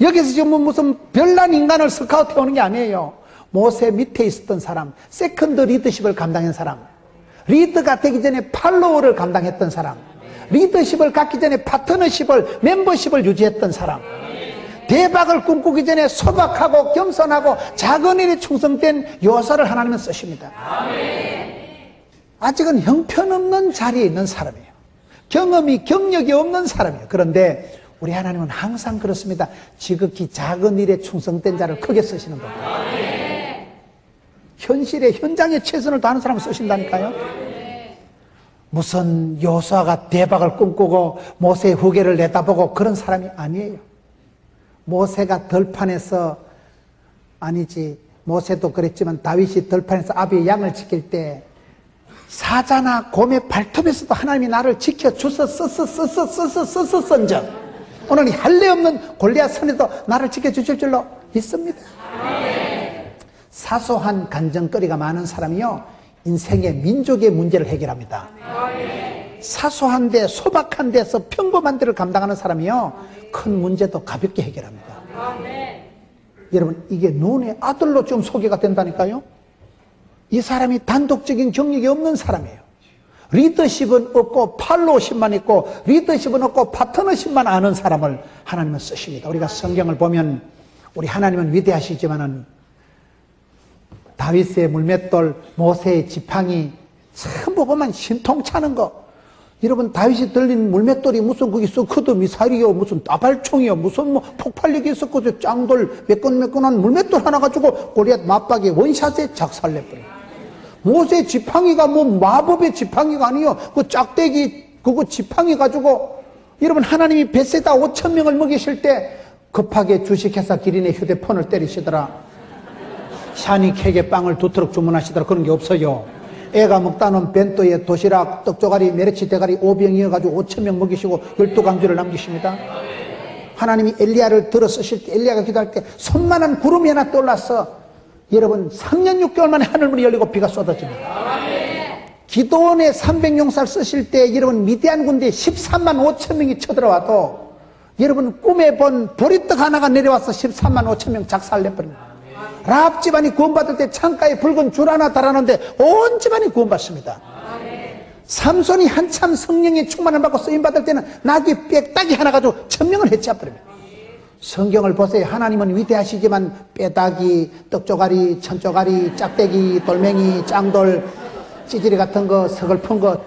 여기서 지금 무슨 별난 인간을 스카우트 해오는 게 아니에요. 모세 밑에 있었던 사람, 세컨드 리더십을 감당한 사람, 리더가 되기 전에 팔로워를 감당했던 사람, 리더십을 갖기 전에 파트너십을, 멤버십을 유지했던 사람, 대박을 꿈꾸기 전에 소박하고 겸손하고 작은 일에 충성된 요사를 하나님은 쓰십니다. 아직은 형편없는 자리에 있는 사람이에요. 경험이, 경력이 없는 사람이에요. 그런데 우리 하나님은 항상 그렇습니다. 지극히 작은 일에 충성된 자를 크게 쓰시는 겁니다. 현실에, 현장에 최선을 다하는 사람을 쓰신다니까요. 무슨 요수아가 대박을 꿈꾸고 모세의 후계를 내다보고 그런 사람이 아니에요. 모세가 들판에서, 아니지, 모세도 그랬지만 다윗이 들판에서 아비의 양을 지킬 때 사자나 곰의 발톱에서도 하나님이 나를 지켜주서 썼적 오늘 이 할례 없는 골리앗 선에도 나를 지켜주실 줄로 믿습니다. 사소한 간정거리가 많은 사람이요 인생의 민족의 문제를 해결합니다. 사소한데 소박한 데서 평범한 데를 감당하는 사람이요 큰 문제도 가볍게 해결합니다. 여러분 이게 눈의 아들로 좀 소개가 된다니까요. 이 사람이 단독적인 경력이 없는 사람이에요. 리더십은 없고 팔로우십만 있고 리더십은 없고 파트너십만 아는 사람을 하나님은 쓰십니다. 우리가 성경을 보면 우리 하나님은 위대하시지만은 다윗의 물맷돌, 모세의 지팡이 전부 보면 신통차는 거. 여러분 다윗이 들린 물맷돌이 무슨 그게 서커드 미사일이요 무슨 따발총이요 무슨 뭐 폭발력이 있었고 짱돌 매끈매끈한 물맷돌 하나 가지고 골리앗 맞박에 원샷에 작살내버려요. 모세 지팡이가 뭐 마법의 지팡이가 아니요. 그 짝대기 그거 지팡이 가지고 여러분 하나님이 벳세다 5,000명을 먹이실 때 급하게 주식회사 기린의 휴대폰을 때리시더라. 샤니 케이크 빵을 2트럭 주문하시더라. 그런 게 없어요. 애가 먹다는 벤또에 도시락, 떡조가리, 메르치 대가리 5병이어가지고 5,000명 먹이시고 12강주를 남기십니다. 하나님이 엘리야를 들어 쓰실 때 엘리야가 기도할 때 손만한 구름이 하나 떠올랐어. 여러분 3년 6개월 만에 하늘문이 열리고 비가 쏟아집니다. 기도원에 300용사를 쓰실 때 여러분 미디안 군대에 13만 5천 명이 쳐들어와도 여러분 꿈에 본 보리떡 하나가 내려와서 13만 5천 명 작살내버립니다. 라합 집안이 구원받을 때 창가에 붉은 줄 하나 달았는데 온 집안이 구원받습니다. 삼손이 한참 성령의 충만을 받고 쓰임받을 때는 나귀 빽따기 하나 가지고 1,000명을 해치워버립니다. 성경을 보세요. 하나님은 위대하시지만 뼈다귀, 떡조가리, 천조가리, 짝대기, 돌멩이, 짱돌, 찌질이 같은 거, 서글픈 것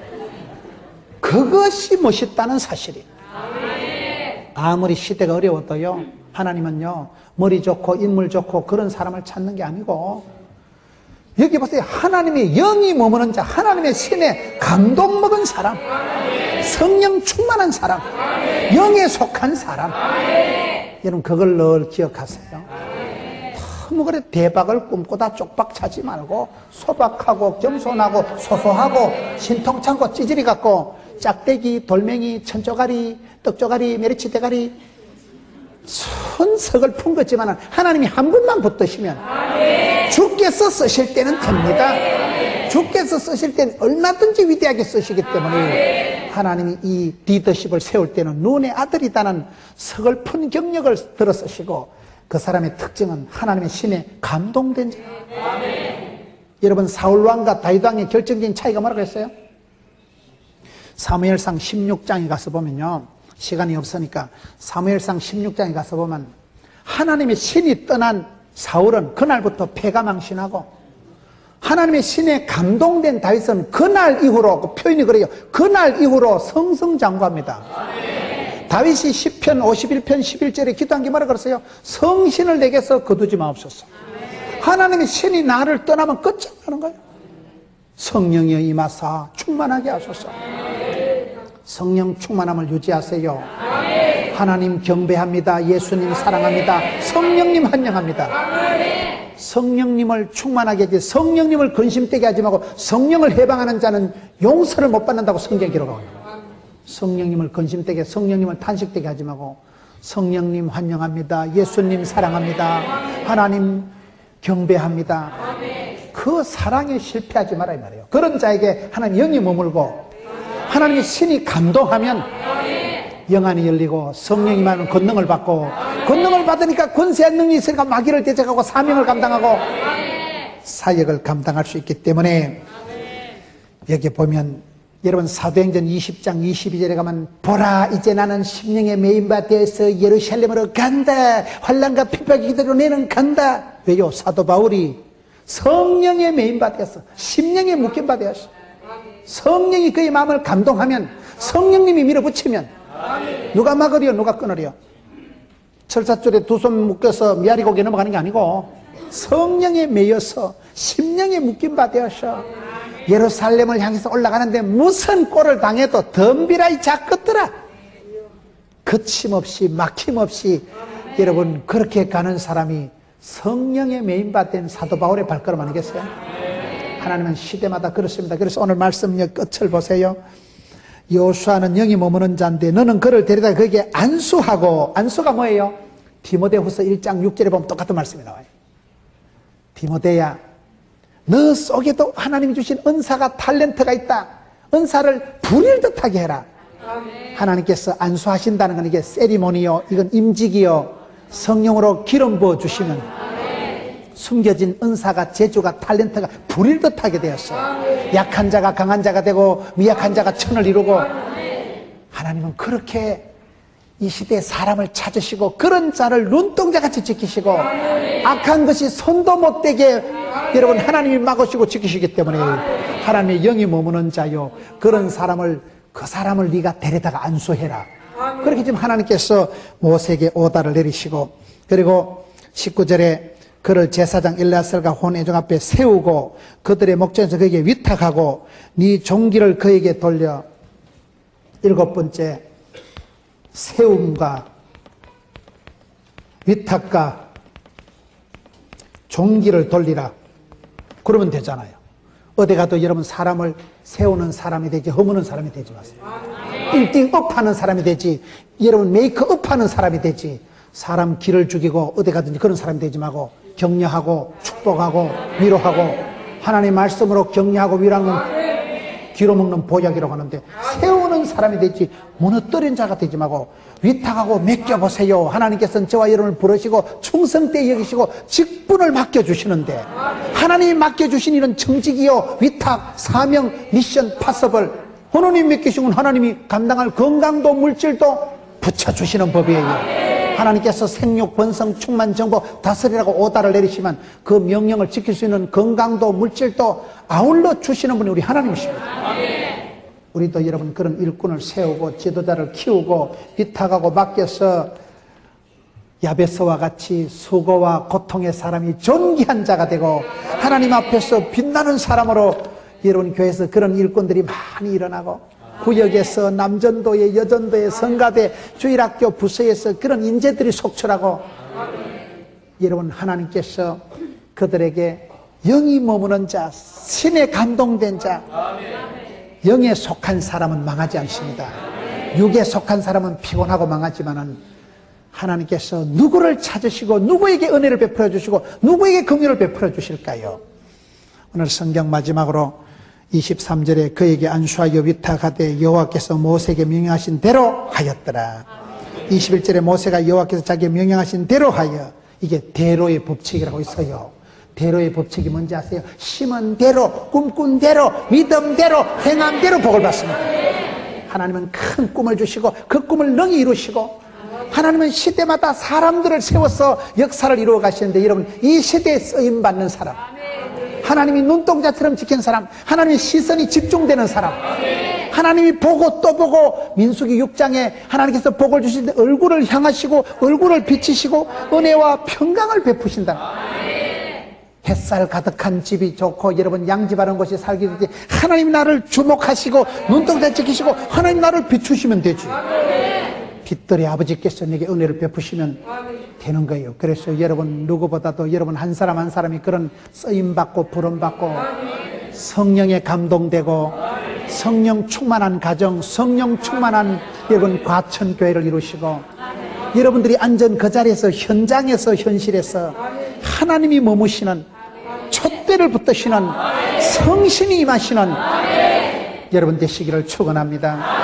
그것이 멋있다는 사실이에요. 아무리 시대가 어려워도요 하나님은요 머리 좋고 인물 좋고 그런 사람을 찾는 게 아니고 여기 보세요. 하나님의 영이 머무는 자, 하나님의 신에 감동 먹은 사람, 성령 충만한 사람, 영에 속한 사람. 여러분 그걸 늘 기억하세요. 너무 그래 대박을 꿈꾸다 쪽박 차지 말고 소박하고 겸손하고 소소하고 신통찮고 찌질이 같고 짝대기, 돌멩이, 천조가리, 떡조가리, 메리치 대가리 손석을 푼 거지만 하나님이 한 분만 붙드시면 주께서 쓰실 때는 됩니다. 주께서 쓰실 때는 얼마든지 위대하게 쓰시기 때문에 하나님이 이 리더십을 세울 때는 눈의 아들이다는 서글픈 경력을 들어 쓰시고 그 사람의 특징은 하나님의 신에 감동된 자. 여러분 사울왕과 다윗왕의 결정적인 차이가 뭐라고 했어요? 사무엘상 16장에 가서 보면요 시간이 없으니까 사무엘상 16장에 가서 보면 하나님의 신이 떠난 사울은 그날부터 패가 망신하고 하나님의 신에 감동된 다윗은 그날 이후로, 그 표현이 그래요. 그날 이후로 성성장구합니다. 다윗이 시편 51편 11절에 기도한 게 뭐라 그랬어요? 성신을 내게서 거두지 마옵소서. 하나님의 신이 나를 떠나면 끝장나는 거예요. 성령이여 임하사 충만하게 하소서. 성령 충만함을 유지하세요. 하나님 경배합니다. 예수님 사랑합니다. 성령님 환영합니다. 성령님을 충만하게 하지, 성령님을 근심되게 하지 말고, 성령을 해방하는 자는 용서를 못 받는다고 성경에 기록하고 있는 거예요. 성령님을 근심되게, 성령님을 탄식되게 하지 말고, 성령님 환영합니다. 예수님 사랑합니다. 하나님 경배합니다. 그 사랑에 실패하지 마라 이 말이에요. 그런 자에게 하나님 영이 머물고, 하나님의 신이 감동하면 영안이 열리고 성령이 말하는 권능을 받고, 권능을 받으니까 권세한 능력이 있으니까 마귀를 대적하고 사명을 감당하고 사역을 감당할 수 있기 때문에, 여기 보면 여러분 사도행전 20장 22절에 가면, 보라 이제 나는 심령에 메인바 되어서 예루살렘으로 간다. 환난과 핍박이 기대로 내는 간다. 왜요? 사도 바울이 성령에 메인바 되었어. 심령에 묶임바 되었어. 성령이 그의 마음을 감동하면, 성령님이 밀어붙이면 누가 막으려 누가 끊으려. 철사줄에 두 손 묶여서 미아리 고개 넘어가는 게 아니고 성령에 매여서 심령에 묶임바 되어서 예루살렘을 향해서 올라가는데 무슨 꼴을 당해도 덤비라 이 작것들아. 거침없이 막힘없이 여러분 그렇게 가는 사람이 성령에 매인받은 사도 바울의 발걸음 아니겠어요? 하나님은 시대마다 그렇습니다. 그래서 오늘 말씀의 끝을 보세요. 여호수아는 영이 머무는 자인데 너는 그를 데려다 거기에 안수하고, 안수가 뭐예요? 디모데후서 1장 6절에 보면 똑같은 말씀이 나와요. 디모데야, 너 속에도 하나님이 주신 은사가, 탤런트가 있다. 은사를 부릴 듯하게 해라. 하나님께서 안수하신다는 건 이게 세리머니요, 이건 임직이요, 성령으로 기름 부어 주시면 숨겨진 은사가, 재주가, 탤런트가 부릴 듯하게 되었어. 약한 자가 강한 자가 되고 미약한 자가 천을 이루고, 하나님은 그렇게 이 시대에 사람을 찾으시고 그런 자를 눈동자같이 지키시고 악한 것이 손도 못 대게 여러분 하나님이 막으시고 지키시기 때문에 하나님의 영이 머무는 자요, 그런 사람을, 그 사람을 네가 데려다가 안수해라. 그렇게 지금 하나님께서 모세에게 오다를 내리시고, 그리고 19절에 그를 제사장 엘리야살과 혼회중 앞에 세우고 그들의 목전에서 그에게 위탁하고 네 종기를 그에게 돌려. 7번째, 세움과 위탁과 종기를 돌리라. 그러면 되잖아요. 어디 가도 여러분 사람을 세우는 사람이 되지 허무는 사람이 되지 마세요. 빌딩업하는 사람이 되지, 여러분 메이크업하는 사람이 되지, 사람 기를 죽이고 어디 가든지 그런 사람이 되지 말고 격려하고 축복하고 위로하고, 하나님의 말씀으로 격려하고 위로하는 기로 먹는 보약이라고 하는데, 세우는 사람이 되지 무너뜨린 자가 되지 말고 위탁하고 맡겨보세요. 하나님께서는 저와 여러분을 부르시고 충성되게 여기시고 직분을 맡겨주시는데, 하나님이 맡겨주신 일은 정직이요, 위탁, 사명, 미션, 파서블, 하나님 맡기시면 하나님이 감당할 건강도 물질도 붙여주시는 법이에요. 하나님께서 생육, 번성, 충만, 정복, 다스리라고 오다를 내리시면 그 명령을 지킬 수 있는 건강도 물질도 아울러 주시는 분이 우리 하나님이십니다. 우리도 여러분 그런 일꾼을 세우고 지도자를 키우고 위탁하고 맡겨서 야베스와 같이 수고와 고통의 사람이 존귀한 자가 되고 하나님 앞에서 빛나는 사람으로 여러분 교회에서 그런 일꾼들이 많이 일어나고, 구역에서 남전도에, 여전도에, 성가대, 주일학교, 부서에서 그런 인재들이 속출하고, 여러분 하나님께서 그들에게 영이 머무는 자, 신에 감동된 자, 영에 속한 사람은 망하지 않습니다. 육에 속한 사람은 피곤하고 망하지만은 하나님께서 누구를 찾으시고 누구에게 은혜를 베풀어 주시고 누구에게 긍휼을 베풀어 주실까요? 오늘 성경 마지막으로 23절에 그에게 안수하여 위탁하되 여호와께서 모세에게 명령하신 대로 하였더라. 21절에 모세가 여호와께서 자기에게 명령하신 대로 하여, 이게 대로의 법칙이라고 있어요. 대로의 법칙이 뭔지 아세요? 심은 대로, 꿈꾼 대로, 믿음대로, 행함대로 복을 받습니다. 하나님은 큰 꿈을 주시고 그 꿈을 능히 이루시고, 하나님은 시대마다 사람들을 세워서 역사를 이루어 가시는데, 여러분 이 시대에 쓰임받는 사람, 하나님이 눈동자처럼 지킨 사람, 하나님의 시선이 집중되는 사람, 하나님이 보고 또 보고 민수기 6장에 하나님께서 복을 주시는데 얼굴을 향하시고 얼굴을 비치시고 은혜와 평강을 베푸신다. 햇살 가득한 집이 좋고 여러분 양집하는 곳이 살기 좋지, 하나님 나를 주목하시고 눈동자 지키시고 하나님 나를 비추시면 되지. 빛들의 아버지께서 내게 은혜를 베푸시면 되는 거예요. 그래서 여러분 누구보다도 여러분 한 사람 한 사람이 그런 쓰임받고 부름받고 성령에 감동되고 성령 충만한 가정, 성령 충만한 여러분 과천교회를 이루시고 여러분들이 앉은 그 자리에서 현장에서 현실에서 하나님이 머무시는 촛대를 붙드시는 성신이 임하시는 여러분 되시기를 축원합니다.